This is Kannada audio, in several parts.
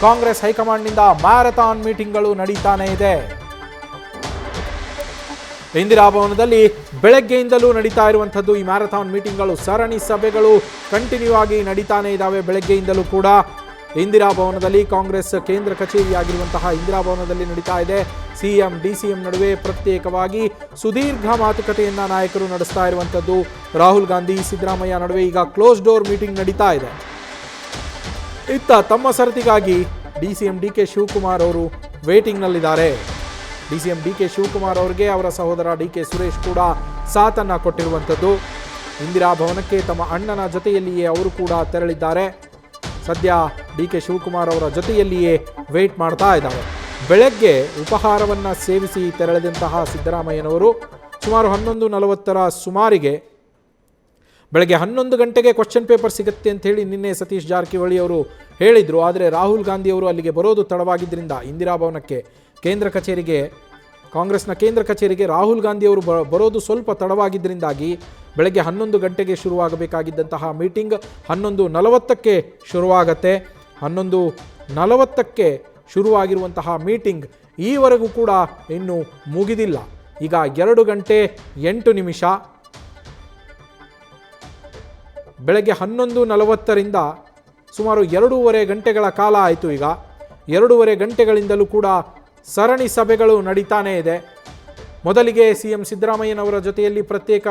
ಕಾಂಗ್ರೆಸ್ ಹೈಕಮಾಂಡ್ನಿಂದ ಮ್ಯಾರಥಾನ್ ಮೀಟಿಂಗ್ಗಳು ನಡೀತಾನೆ ಇದೆ. ಇಂದಿರಾ ಭವನದಲ್ಲಿ ಬೆಳಗ್ಗೆಯಿಂದಲೂ ನಡೀತಾ ಇರುವಂಥದ್ದು ಈ ಮ್ಯಾರಥಾನ್ ಮೀಟಿಂಗ್ಗಳು, ಸರಣಿ ಸಭೆಗಳು ಕಂಟಿನ್ಯೂ ಆಗಿ ನಡೀತಾನೆ ಇದ್ದಾವೆ. ಬೆಳಗ್ಗೆಯಿಂದಲೂ ಕೂಡ ಇಂದಿರಾ ಭವನದಲ್ಲಿ ಕಾಂಗ್ರೆಸ್ ಕೇಂದ್ರ ಕಚೇರಿಯಾಗಿರುವಂತಹ ಇಂದಿರಾ ಭವನದಲ್ಲಿ ನಡೀತಾ ಇದೆ. ಸಿಎಂ ಡಿಸಿಎಂ ನಡುವೆ ಪ್ರತ್ಯೇಕವಾಗಿ ಸುದೀರ್ಘ ಮಾತುಕತೆಯನ್ನ ನಾಯಕರು ನಡೆಸ್ತಾ ಇರುವಂಥದ್ದು. ರಾಹುಲ್ ಗಾಂಧಿ ಸಿದ್ದರಾಮಯ್ಯ ನಡುವೆ ಈಗ ಕ್ಲೋಸ್ ಡೋರ್ ಮೀಟಿಂಗ್ ನಡೀತಾ ಇದೆ. ಇತ್ತ ತಮ್ಮ ಸರತಿಗಾಗಿ ಡಿಸಿಎಂ ಡಿ ಕೆ ಶಿವಕುಮಾರ್ ಅವರು ವೇಟಿಂಗ್ನಲ್ಲಿದ್ದಾರೆ. ಡಿಸಿಎಂ ಡಿ ಕೆ ಶಿವಕುಮಾರ್ ಅವರಿಗೆ ಅವರ ಸಹೋದರ ಡಿ ಕೆ ಸುರೇಶ್ ಕೂಡ ಸಾಥನ್ನ ಕೊಟ್ಟಿರುವಂಥದ್ದು. ಇಂದಿರಾ ಭವನಕ್ಕೆ ತಮ್ಮ ಅಣ್ಣನ ಜೊತೆಯಲ್ಲಿಯೇ ಅವರು ಕೂಡ ತೆರಳಿದ್ದಾರೆ. ಸದ್ಯ ಡಿ ಕೆ ಶಿವಕುಮಾರ್ ಅವರ ಜೊತೆಯಲ್ಲಿಯೇ ವೇಟ್ ಮಾಡ್ತಾ ಇದ್ದಾರೆ. ಬೆಳಗ್ಗೆ ಉಪಹಾರವನ್ನು ಸೇವಿಸಿ ತೆರಳಿದಂತಹ ಸಿದ್ದರಾಮಯ್ಯನವರು ಸುಮಾರು 11:40 ಸುಮಾರಿಗೆ ಬೆಳಗ್ಗೆ 11 ಗಂಟೆಗೆ ಕ್ವಶನ್ ಪೇಪರ್ ಸಿಗುತ್ತೆ ಅಂತ ಹೇಳಿ ನಿನ್ನೆ ಸತೀಶ್ ಜಾರಕಿಹೊಳಿ ಅವರು ಹೇಳಿದರು. ಆದರೆ ರಾಹುಲ್ ಗಾಂಧಿ ಅವರು ಅಲ್ಲಿಗೆ ಬರೋದು ತಡವಾಗಿದ್ದರಿಂದ ಇಂದಿರಾ ಭವನಕ್ಕೆ ಕೇಂದ್ರ ಕಚೇರಿಗೆ, ಕಾಂಗ್ರೆಸ್ನ ಕೇಂದ್ರ ಕಚೇರಿಗೆ ರಾಹುಲ್ ಗಾಂಧಿ ಅವರು ಬರೋದು ಸ್ವಲ್ಪ ತಡವಾಗಿದ್ದರಿಂದಾಗಿ ಬೆಳಗ್ಗೆ 11 ಗಂಟೆಗೆ ಶುರುವಾಗಬೇಕಾಗಿದ್ದಂತಹ ಮೀಟಿಂಗ್ 11:40ಕ್ಕೆ ಶುರುವಾಗತ್ತೆ. 11:40ಕ್ಕೆ ಶುರುವಾಗಿರುವಂತಹ ಮೀಟಿಂಗ್ ಈವರೆಗೂ ಕೂಡ ಇನ್ನೂ ಮುಗಿದಿಲ್ಲ. ಈಗ 2 ಗಂಟೆ 8 ನಿಮಿಷ. ಬೆಳಗ್ಗೆ 11:40ರಿಂದ ಸುಮಾರು 2.5 ಗಂಟೆಗಳ ಕಾಲ ಆಯಿತು. ಈಗ 2.5 ಗಂಟೆಗಳಿಂದಲೂ ಕೂಡ ಸರಣಿ ಸಭೆಗಳು ನಡೀತಾನೇ ಇದೆ. ಮೊದಲಿಗೆ ಸಿಎಂ ಸಿದ್ದರಾಮಯ್ಯನವರ ಜೊತೆಯಲ್ಲಿ ಪ್ರತ್ಯೇಕ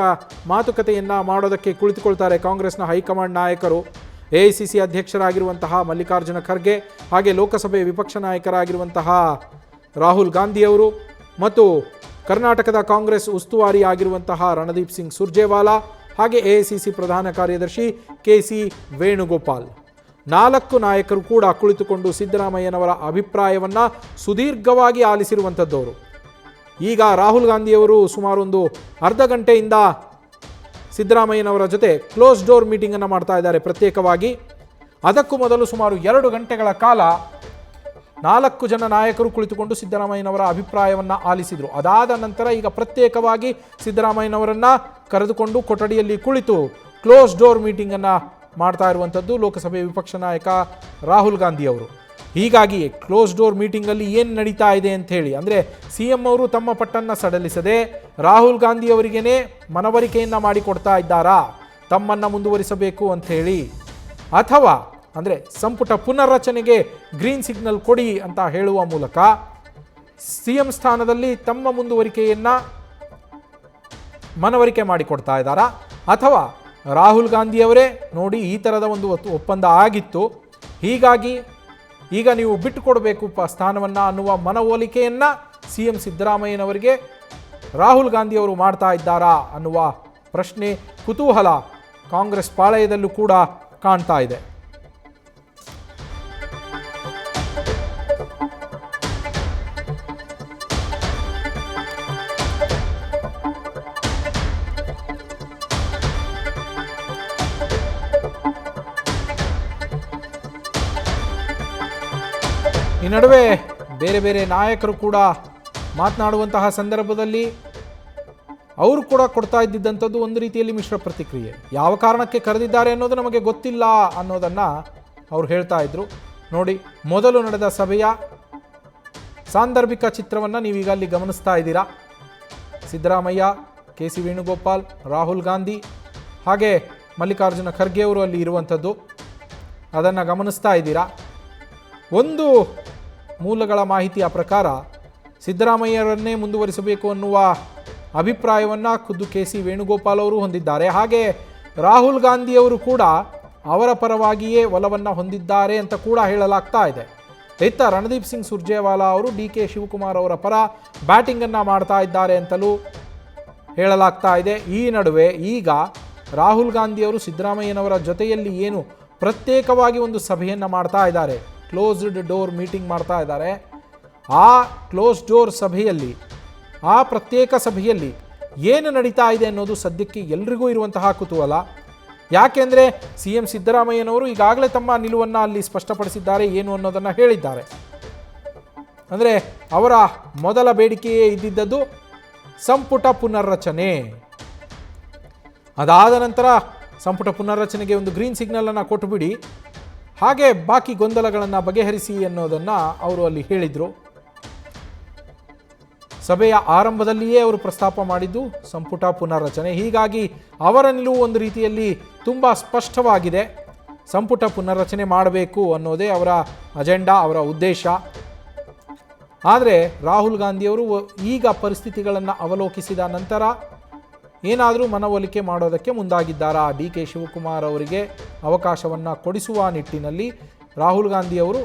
ಮಾತುಕತೆಯನ್ನು ಮಾಡೋದಕ್ಕೆ ಕುಳಿತುಕೊಳ್ತಾರೆ ಕಾಂಗ್ರೆಸ್ನ ಹೈಕಮಾಂಡ್ ನಾಯಕರು. ಎಐಸಿಸಿ ಅಧ್ಯಕ್ಷರಾಗಿರುವಂತಹ ಮಲ್ಲಿಕಾರ್ಜುನ ಖರ್ಗೆ, ಹಾಗೆ ಲೋಕಸಭೆ ವಿಪಕ್ಷ ನಾಯಕರಾಗಿರುವಂತಹ ರಾಹುಲ್ ಗಾಂಧಿಯವರು ಮತ್ತು ಕರ್ನಾಟಕದ ಕಾಂಗ್ರೆಸ್ ಉಸ್ತುವಾರಿ ಆಗಿರುವಂತಹ ರಣದೀಪ್ ಸಿಂಗ್ ಸುರ್ಜೇವಾಲಾ, ಹಾಗೆ ಎಐಸಿಸಿ ಪ್ರಧಾನ ಕಾರ್ಯದರ್ಶಿ ಕೆ.ಸಿ. ವೇಣುಗೋಪಾಲ್, 4 ನಾಯಕರು ಕೂಡ ಕುಳಿತುಕೊಂಡು ಸಿದ್ದರಾಮಯ್ಯನವರ ಅಭಿಪ್ರಾಯವನ್ನು ಸುದೀರ್ಘವಾಗಿ ಆಲಿಸಿರುವಂಥದ್ದವರು. ಈಗ ರಾಹುಲ್ ಗಾಂಧಿಯವರು ಸುಮಾರು ಒಂದು ಅರ್ಧ ಗಂಟೆಯಿಂದ ಸಿದ್ದರಾಮಯ್ಯನವರ ಜೊತೆ ಕ್ಲೋಸ್ ಡೋರ್ ಮೀಟಿಂಗನ್ನು ಮಾಡ್ತಾ ಇದ್ದಾರೆ ಪ್ರತ್ಯೇಕವಾಗಿ. ಅದಕ್ಕೂ ಮೊದಲು ಸುಮಾರು 2 ಗಂಟೆಗಳ ಕಾಲ 4 ಜನ ನಾಯಕರು ಕುಳಿತುಕೊಂಡು ಸಿದ್ದರಾಮಯ್ಯನವರ ಅಭಿಪ್ರಾಯವನ್ನು ಆಲಿಸಿದರು. ಅದಾದ ನಂತರ ಈಗ ಪ್ರತ್ಯೇಕವಾಗಿ ಸಿದ್ದರಾಮಯ್ಯನವರನ್ನು ಕರೆದುಕೊಂಡು ಕೊಠಡಿಯಲ್ಲಿ ಕುಳಿತು ಕ್ಲೋಸ್ ಡೋರ್ ಮೀಟಿಂಗನ್ನು ಮಾಡ್ತಾ ಇರುವಂಥದ್ದು ಲೋಕಸಭೆ ವಿಪಕ್ಷ ನಾಯಕ ರಾಹುಲ್ ಗಾಂಧಿ ಅವರು. ಹೀಗಾಗಿ ಕ್ಲೋಸ್ ಡೋರ್ ಮೀಟಿಂಗಲ್ಲಿ ಏನು ನಡೀತಾ ಇದೆ ಅಂತ ಹೇಳಿ, ಅಂದರೆ ಸಿ ಎಂ ಅವರು ತಮ್ಮ ಪಟ್ಟನ್ನು ಸಡಲಿಸದೆ ರಾಹುಲ್ ಗಾಂಧಿ ಅವರಿಗೇನೆ ಮನವರಿಕೆಯನ್ನು ಮಾಡಿಕೊಡ್ತಾ ಇದ್ದಾರಾ ತಮ್ಮನ್ನು ಮುಂದುವರಿಸಬೇಕು ಅಂತ ಹೇಳಿ, ಅಥವಾ ಅಂದರೆ ಸಂಪುಟ ಪುನರ್ರಚನೆಗೆ ಗ್ರೀನ್ ಸಿಗ್ನಲ್ ಕೊಡಿ ಅಂತ ಹೇಳುವ ಮೂಲಕ ಸಿಎಂ ಸ್ಥಾನದಲ್ಲಿ ತಮ್ಮ ಮುಂದುವರಿಕೆಯನ್ನು ಮನವರಿಕೆ ಮಾಡಿಕೊಡ್ತಾ ಇದ್ದಾರಾ, ಅಥವಾ ರಾಹುಲ್ ಗಾಂಧಿಯವರೇ ನೋಡಿ ಈ ಥರದ ಒಂದು ಒಪ್ಪಂದ ಆಗಿತ್ತು, ಹೀಗಾಗಿ ಈಗ ನೀವು ಬಿಟ್ಟುಕೊಡಬೇಕು ಸ್ಥಾನವನ್ನು ಅನ್ನುವ ಮನವೊಲಿಕೆಯನ್ನು ಸಿಎಂ ಸಿದ್ದರಾಮಯ್ಯನವರಿಗೆ ರಾಹುಲ್ ಗಾಂಧಿಯವರು ಮಾಡ್ತಾ ಇದ್ದಾರಾ ಅನ್ನುವ ಪ್ರಶ್ನೆ, ಕುತೂಹಲ ಕಾಂಗ್ರೆಸ್ ಪಾಳೆಯದಲ್ಲೂ ಕೂಡ ಕಾಣ್ತಾ ಇದೆ. ಈ ನಡುವೆ ಬೇರೆ ಬೇರೆ ನಾಯಕರು ಕೂಡ ಮಾತನಾಡುವಂತಹ ಸಂದರ್ಭದಲ್ಲಿ ಅವರು ಕೂಡ ಕೊಡ್ತಾ ಇದ್ದಿದ್ದಂಥದ್ದು ಒಂದು ರೀತಿಯಲ್ಲಿ ಮಿಶ್ರ ಪ್ರತಿಕ್ರಿಯೆ. ಯಾವ ಕಾರಣಕ್ಕೆ ಕರೆದಿದ್ದಾರೆ ಅನ್ನೋದು ನಮಗೆ ಗೊತ್ತಿಲ್ಲ ಅನ್ನೋದನ್ನು ಅವರು ಹೇಳ್ತಾ ಇದ್ರು. ನೋಡಿ, ಮೊದಲು ನಡೆದ ಸಭೆಯ ಸಾಂದರ್ಭಿಕ ಚಿತ್ರವನ್ನು ನೀವೀಗ ಅಲ್ಲಿ ಗಮನಿಸ್ತಾ ಇದ್ದೀರಾ. ಸಿದ್ದರಾಮಯ್ಯ, ಕೆ.ಸಿ. ವೇಣುಗೋಪಾಲ್, ರಾಹುಲ್ ಗಾಂಧಿ ಹಾಗೆ ಮಲ್ಲಿಕಾರ್ಜುನ ಖರ್ಗೆ ಅವರು ಅಲ್ಲಿ ಇರುವಂಥದ್ದು ಅದನ್ನು ಗಮನಿಸ್ತಾ ಇದ್ದೀರಾ. ಒಂದು ಮೂಲಗಳ ಮಾಹಿತಿಯ ಪ್ರಕಾರ ಸಿದ್ದರಾಮಯ್ಯರನ್ನೇ ಮುಂದುವರಿಸಬೇಕು ಅನ್ನುವ ಅಭಿಪ್ರಾಯವನ್ನು ಖುದ್ದು ಕೆ.ಸಿ. ವೇಣುಗೋಪಾಲ್ ಅವರು ಹೊಂದಿದ್ದಾರೆ. ಹಾಗೆ ರಾಹುಲ್ ಗಾಂಧಿಯವರು ಕೂಡ ಅವರ ಪರವಾಗಿಯೇ ಒಲವನ್ನು ಹೊಂದಿದ್ದಾರೆ ಅಂತ ಕೂಡ ಹೇಳಲಾಗ್ತಾ ಇದೆ. ಇತ್ತ ರಣದೀಪ್ ಸಿಂಗ್ ಸುರ್ಜೇವಾಲಾ ಅವರು ಡಿ ಕೆ ಶಿವಕುಮಾರ್ ಅವರ ಪರ ಬ್ಯಾಟಿಂಗನ್ನು ಮಾಡ್ತಾ ಇದ್ದಾರೆ ಅಂತಲೂ ಹೇಳಲಾಗ್ತಾ ಇದೆ. ಈ ನಡುವೆ ಈಗ ರಾಹುಲ್ ಗಾಂಧಿಯವರು ಸಿದ್ದರಾಮಯ್ಯನವರ ಜೊತೆಯಲ್ಲಿ ಏನು ಪ್ರತ್ಯೇಕವಾಗಿ ಒಂದು ಸಭೆಯನ್ನು ಮಾಡ್ತಾ ಇದ್ದಾರೆ, ಕ್ಲೋಸ್ಡ್ ಡೋರ್ ಮೀಟಿಂಗ್ ಮಾಡ್ತಾ ಇದ್ದಾರೆ. ಆ ಕ್ಲೋಸ್ ಡೋರ್ ಸಭೆಯಲ್ಲಿ, ಆ ಪ್ರತ್ಯೇಕ ಸಭೆಯಲ್ಲಿ ಏನು ನಡೀತಾ ಇದೆ ಅನ್ನೋದು ಸದ್ಯಕ್ಕೆ ಎಲ್ರಿಗೂ ಇರುವಂತಹ ಕುತೂಹಲ. ಯಾಕೆಂದರೆ ಸಿ ಎಂ ಸಿದ್ದರಾಮಯ್ಯನವರು ಈಗಾಗಲೇ ತಮ್ಮ ನಿಲುವನ್ನು ಅಲ್ಲಿ ಸ್ಪಷ್ಟಪಡಿಸಿದ್ದಾರೆ, ಏನು ಅನ್ನೋದನ್ನು ಹೇಳಿದ್ದಾರೆ. ಅಂದರೆ ಅವರ ಮೊದಲ ಬೇಡಿಕೆಯೇ ಇದ್ದಿದ್ದದ್ದು ಸಂಪುಟ ಪುನರ್ರಚನೆ. ಅದಾದ ನಂತರ ಸಂಪುಟ ಪುನರ್ರಚನೆಗೆ ಒಂದು ಗ್ರೀನ್ ಸಿಗ್ನಲನ್ನು ಕೊಟ್ಟುಬಿಡಿ, ಹಾಗೆ ಬಾಕಿ ಗೊಂದಲಗಳನ್ನು ಬಗೆಹರಿಸಿ ಅನ್ನೋದನ್ನು ಅವರು ಅಲ್ಲಿ ಹೇಳಿದರು. ಸಭೆಯ ಆರಂಭದಲ್ಲಿಯೇ ಅವರು ಪ್ರಸ್ತಾಪ ಮಾಡಿದ್ದು ಸಂಪುಟ ಪುನರ್ರಚನೆ. ಹೀಗಾಗಿ ಅವರ ನಿಲುವು ಒಂದು ರೀತಿಯಲ್ಲಿ ತುಂಬ ಸ್ಪಷ್ಟವಾಗಿದೆ. ಸಂಪುಟ ಪುನರ್ರಚನೆ ಮಾಡಬೇಕು ಅನ್ನೋದೇ ಅವರ ಅಜೆಂಡಾ, ಅವರ ಉದ್ದೇಶ. ಆದರೆ ರಾಹುಲ್ ಗಾಂಧಿಯವರು ಈಗ ಪರಿಸ್ಥಿತಿಗಳನ್ನು ಅವಲೋಕಿಸಿದ ನಂತರ ಏನಾದರೂ ಮನವೊಲಿಕೆ ಮಾಡೋದಕ್ಕೆ ಮುಂದಾಗಿದ್ದಾರಾ? ಡಿ ಕೆ ಶಿವಕುಮಾರ್ ಅವರಿಗೆ ಅವಕಾಶವನ್ನು ಕೊಡಿಸುವ ನಿಟ್ಟಿನಲ್ಲಿ ರಾಹುಲ್ ಗಾಂಧಿಯವರು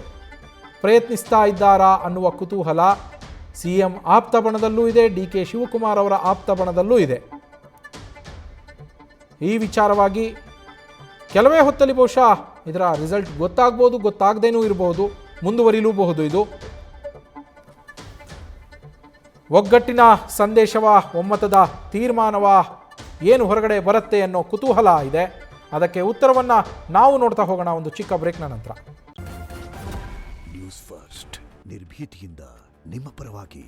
ಪ್ರಯತ್ನಿಸ್ತಾ ಇದ್ದಾರಾ ಅನ್ನುವ ಕುತೂಹಲ ಸಿಎಂ ಆಪ್ತ ಬಣದಲ್ಲೂ ಇದೆ, ಡಿ ಕೆ ಶಿವಕುಮಾರ್ ಅವರ ಆಪ್ತ ಬಣದಲ್ಲೂ ಇದೆ. ಈ ವಿಚಾರವಾಗಿ ಕೆಲವೇ ಹೊತ್ತಲ್ಲಿ ಬಹುಶಃ ಇದರ ರಿಸಲ್ಟ್ ಗೊತ್ತಾಗ್ಬೋದು, ಗೊತ್ತಾಗದೇನೂ ಇರಬಹುದು, ಮುಂದುವರಿಲೂಬಹುದು. ಇದು ಒಗ್ಗಟ್ಟಿನ ಸಂದೇಶವ, ಒಮ್ಮತದ ತೀರ್ಮಾನವ, ಏನು ಹೊರಗಡೆ ಬರುತ್ತೆ ಅನ್ನೋ ಕುತೂಹಲ ಇದೆ. ಅದಕ್ಕೆ ಉತ್ತರವನ್ನು ನಾವು ನೋಡ್ತಾ ಹೋಗೋಣ ಒಂದು ಚಿಕ್ಕ ಬ್ರೇಕ್ನ ನಂತರ. ನ್ಯೂಸ್ ಫಸ್ಟ್, ನಿರ್ಭೀತಿಯಿಂದ ನಿಮ್ಮ ಪರವಾಗಿ.